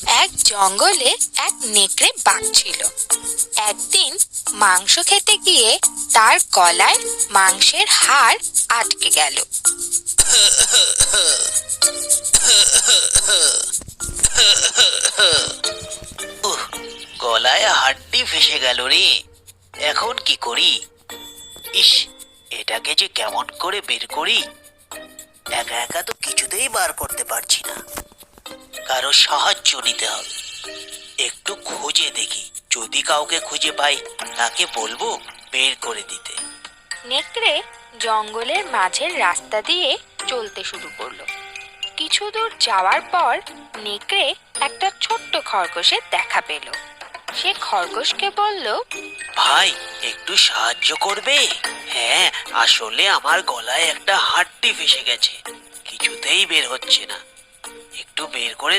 এক জঙ্গলে এক নেকড়ে বাঘ ছিল। একদিন মাংস খেতে গিয়ে তার গলায় মাংসের হাড় আটকে গেল। উহ, গলায় হাড্ডি ফেসে গেল রে। এখন কি করি? ইস, এটাকে যে কেমন করে বের করি। একা একা তো কিছুতেই বার করতে পারছি না, কারো সাহায্য নিতে হবে। একটু খুঁজে দেখি, যদি কাউকে খুঁজে পাই তাকে বলবো বের করে দিতে। নেকড়ে জঙ্গলের মাঝের রাস্তা দিয়ে চলতে শুরু করলো। কিছু দূর যাওয়ার পর নেকড়ে একটা ছোট্ট খরগোশের দেখা পেল। সে খরগোশকে বলল, ভাই, একটু সাহায্য করবে? হ্যাঁ, আসলে আমার গলায় একটা হাড্ডি ফেসে গেছে, কিছুতেই বের হচ্ছে না, একটু বের করে